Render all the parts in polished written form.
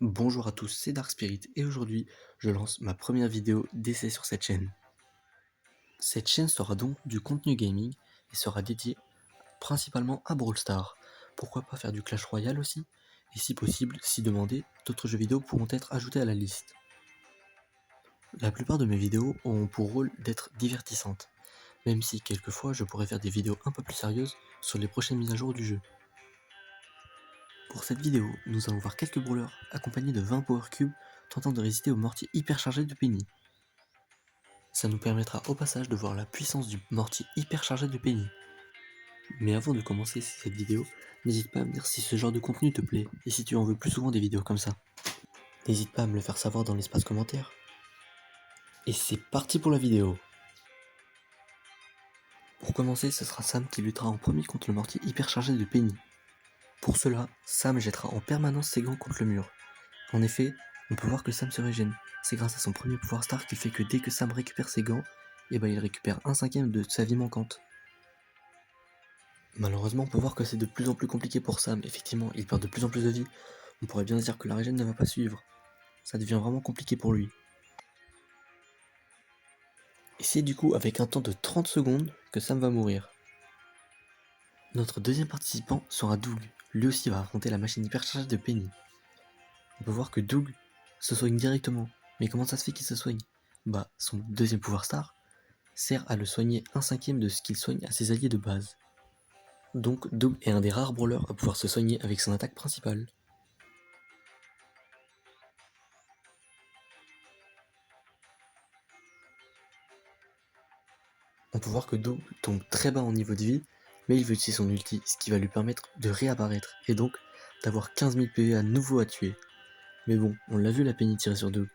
Bonjour à tous, c'est Dark Spirit et aujourd'hui je lance ma première vidéo d'essai sur cette chaîne. Cette chaîne sera donc du contenu gaming et sera dédiée principalement à Brawl Stars. Pourquoi pas faire du Clash Royale aussi? Et si possible, si demandé, d'autres jeux vidéo pourront être ajoutés à la liste. La plupart de mes vidéos auront pour rôle d'être divertissantes, même si quelquefois je pourrais faire des vidéos un peu plus sérieuses sur les prochaines mises à jour du jeu. Pour cette vidéo, nous allons voir quelques brawlers accompagnés de 20 Power Cubes tentant de résister au mortier hyper chargé de Penny. Ça nous permettra au passage de voir la puissance du mortier hyper chargé de Penny. Mais avant de commencer cette vidéo, n'hésite pas à me dire si ce genre de contenu te plaît et si tu en veux plus souvent des vidéos comme ça. N'hésite pas à me le faire savoir dans l'espace commentaire. Et c'est parti pour la vidéo. Pour commencer, ce sera Sam qui luttera en premier contre le mortier hyper chargé de Penny. Pour cela, Sam jettera en permanence ses gants contre le mur. En effet, on peut voir que Sam se régène. C'est grâce à son premier pouvoir star qui fait que dès que Sam récupère ses gants, il récupère 1/5 de sa vie manquante. Malheureusement, on peut voir que c'est de plus en plus compliqué pour Sam. Effectivement, il perd de plus en plus de vie. On pourrait bien se dire que la régène ne va pas suivre. Ça devient vraiment compliqué pour lui. Et c'est du coup avec un temps de 30 secondes que Sam va mourir. Notre deuxième participant sera Doug. Lui aussi va affronter la machine hyperchargée de Penny. On peut voir que Doug se soigne directement. Mais comment ça se fait qu'il se soigne? Bah, son deuxième pouvoir star sert à le soigner 1/5 de ce qu'il soigne à ses alliés de base. Donc Doug est un des rares brawlers à pouvoir se soigner avec son attaque principale. On peut voir que Doug tombe très bas en niveau de vie, mais il veut utiliser son ulti, ce qui va lui permettre de réapparaître, et donc d'avoir 15 000 PV à nouveau à tuer. Mais bon, on l'a vu la Penny tirer sur Doug.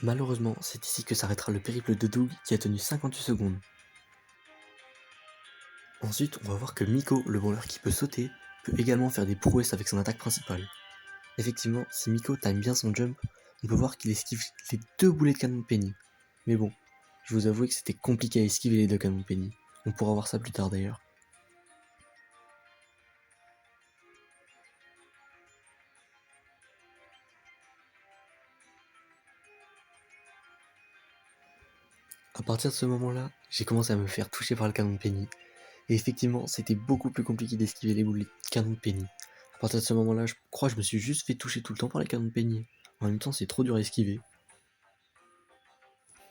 Malheureusement, c'est ici que s'arrêtera le périple de Doug qui a tenu 58 secondes. Ensuite, on va voir que Miko, le brawler qui peut sauter, peut également faire des prouesses avec son attaque principale. Effectivement, si Miko time bien son jump, on peut voir qu'il esquive les 2 boulets de canon de Penny. Mais bon, je vous avoue que c'était compliqué à esquiver les 2 canons de Penny. On pourra voir ça plus tard d'ailleurs. À partir de ce moment-là, j'ai commencé à me faire toucher par le canon de Penny. Et effectivement, c'était beaucoup plus compliqué d'esquiver les boulets de canon de Penny. À partir de ce moment-là, je crois que je me suis juste fait toucher tout le temps par les canons de Penny. En même temps, c'est trop dur à esquiver.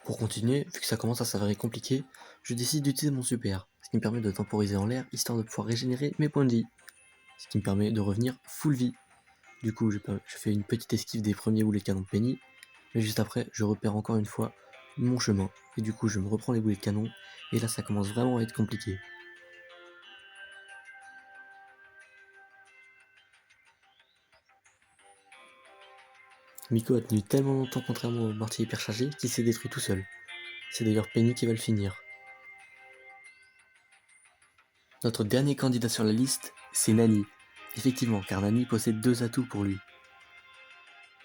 Pour continuer, vu que ça commence à s'avérer compliqué, je décide d'utiliser mon super, ce qui me permet de temporiser en l'air, histoire de pouvoir régénérer mes points de vie. Ce qui me permet de revenir full vie. Du coup, je fais une petite esquive des premiers boulets de canon de Penny, mais juste après, je repère encore une fois mon chemin, et du coup, je me reprends les boulets de canon, et là, ça commence vraiment à être compliqué. Miko a tenu tellement longtemps contrairement au mortier hyper chargé qu'il s'est détruit tout seul. C'est d'ailleurs Penny qui va le finir. Notre dernier candidat sur la liste, c'est Nani. Effectivement, car Nani possède 2 atouts pour lui.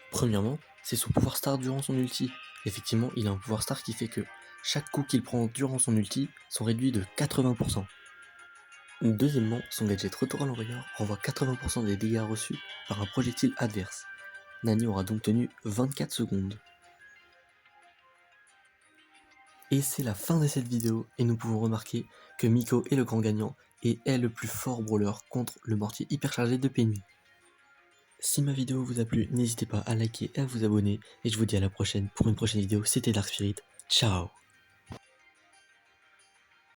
Premièrement, c'est son pouvoir star durant son ulti. Effectivement, il a un pouvoir star qui fait que chaque coup qu'il prend durant son ulti sont réduits de 80%. Deuxièmement, son gadget Retour à l'envoyeur renvoie 80% des dégâts reçus par un projectile adverse. Nani aura donc tenu 24 secondes. Et c'est la fin de cette vidéo et nous pouvons remarquer que Miko est le grand gagnant et est le plus fort brawler contre le mortier hyper chargé de Penny. Si ma vidéo vous a plu, n'hésitez pas à liker et à vous abonner et je vous dis à la prochaine pour une prochaine vidéo. C'était Dark Spirit, ciao.